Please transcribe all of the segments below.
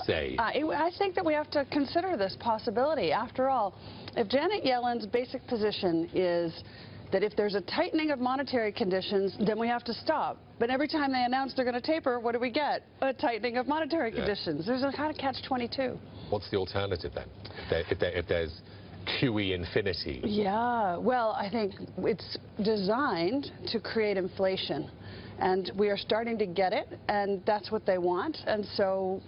say? I think that we have to consider this possibility. After all, if Janet Yellen's basic position is that if there's a tightening of monetary conditions, then we have to stop. But every time they announce they're going to taper, what do we get? A tightening of monetary conditions. There's a kind of catch-22. What's the alternative then? If there's QE infinity? Yeah, well, I think it's designed to create inflation. And we are starting to get it, and that's what they want. And so,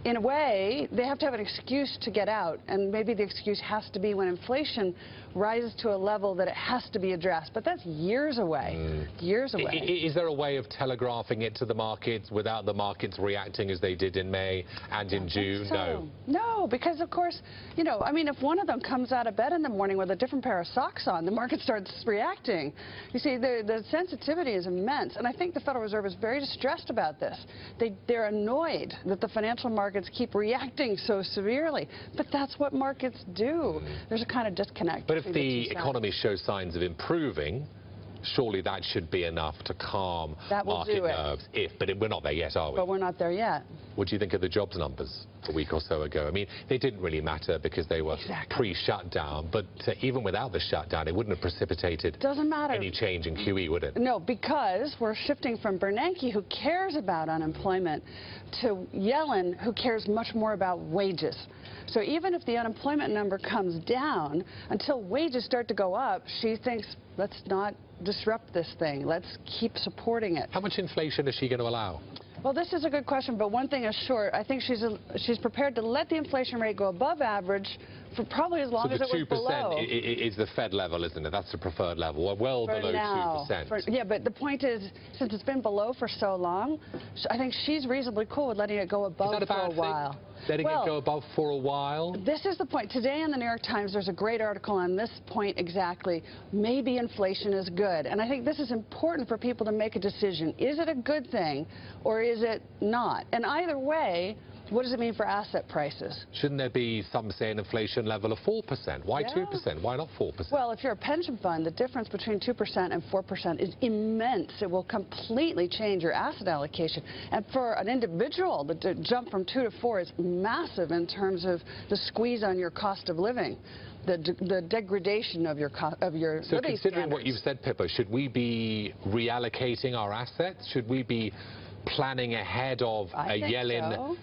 in a way, they have to have an excuse to get out. And maybe the excuse has to be when inflation rises to a level that it has to be addressed. But that's years away. Years away. Is there a way of telegraphing it to the markets without the markets reacting as they did in May and in June? So. No, because of course, you know, I mean, if one of them comes out of bed in the morning with a different pair of socks on, the market starts reacting. You see, the sensitivity is immense. And I think the Federal Reserve is very distressed about this. They're annoyed that the financial markets keep reacting so severely. But that's what markets do. There's a kind of disconnect. But if the economy shows signs of improving, surely that should be enough to calm market nerves. But we're not there yet, are we? But we're not there yet. What do you think of the jobs numbers a week or so ago? I mean, they didn't really matter because they were pre-shutdown, but even without the shutdown, it wouldn't have precipitated any change in QE, would it? No, because we're shifting from Bernanke, who cares about unemployment, to Yellen, who cares much more about wages. So even if the unemployment number comes down, until wages start to go up, she thinks, let's not disrupt this thing. Let's keep supporting it. How much inflation is she going to allow? Well, this is a good question, but one thing is sure. I think she's prepared to let the inflation rate go above average for probably as long as it was below. So the 2% is the Fed level, isn't it? That's the preferred level, well below 2%. Yeah, but the point is, since it's been below for so long, I think she's reasonably cool with letting it go above for a while. Letting it go above for a while? This is the point. Today in the New York Times, there's a great article on this point exactly. Maybe inflation is good. And I think this is important for people to make a decision. Is it a good thing or is it not? And either way, what does it mean for asset prices? Shouldn't there be some say an inflation level of 4%? Why 2%? Why not 4%? Well, if you're a pension fund, the difference between 2% and 4% is immense. It will completely change your asset allocation. And for an individual, the jump from 2 to 4 is massive in terms of the squeeze on your cost of living. The degradation of your living So considering standards. what you've said, Pippa, should we be reallocating our assets? Should we be planning ahead of a Yellen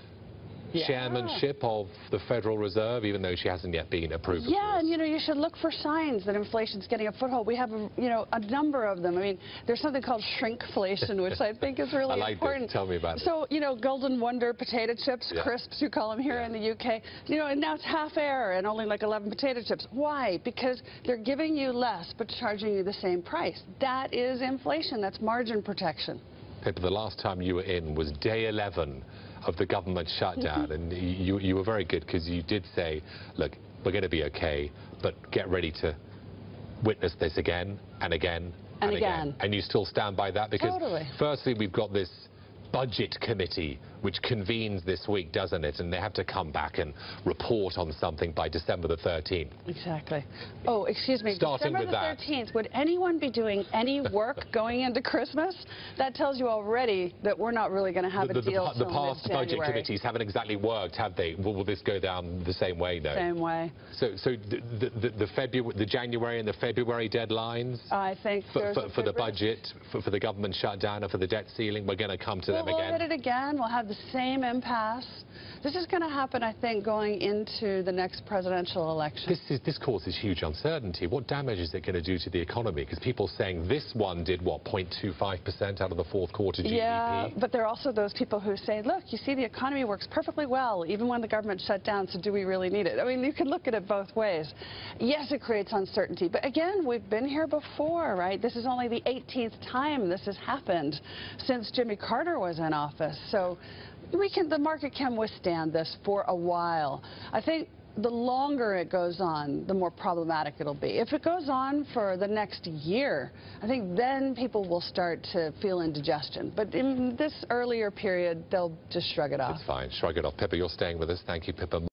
chairmanship of the Federal Reserve, even though she hasn't yet been approved? Yeah, and you know, you should look for signs that inflation's getting a foothold. We have, a number of them. I mean, there's something called shrinkflation, which I think is really important. Tell me about it. So, Golden Wonder potato chips, crisps, you call them here in the UK, and now it's half air and only like 11 potato chips. Why? Because they're giving you less but charging you the same price. That is inflation. That's margin protection. Pippa, the last time you were in was day 11 of the government shutdown, and you were very good because you did say, look, we're going to be okay, but get ready to witness this again and again and again. And you still stand by that? Because firstly, we've got this budget committee which convenes this week, doesn't it? And they have to come back and report on something by December the 13th. Exactly. Oh, excuse me. Starting with December the 13th, would anyone be doing any work going into Christmas? That tells you already that we're not really going to have a deal The past budget committees haven't exactly worked, have they? Will this go down the same way, though? Same way. So the January and the February deadlines I think for the budget, for the government shutdown, and for the debt ceiling, we're going to come to them again. We'll hit it again. We'll have the same impasse. This is going to happen, I think, going into the next presidential election. This causes huge uncertainty. What damage is it going to do to the economy? Because people are saying this one did, what, 0.25% out of the fourth quarter GDP? Yeah, but there are also those people who say, look, you see, the economy works perfectly well, even when the government shut down, so do we really need it? I mean, you can look at it both ways. Yes, it creates uncertainty, but again, we've been here before, right? This is only the 18th time this has happened since Jimmy Carter was in office. So the market can withstand this for a while. I think the longer it goes on, the more problematic it'll be. If it goes on for the next year, I think then people will start to feel indigestion. But in this earlier period, they'll just shrug it off. It's fine. Shrug it off. Pippa, you're staying with us. Thank you, Pippa.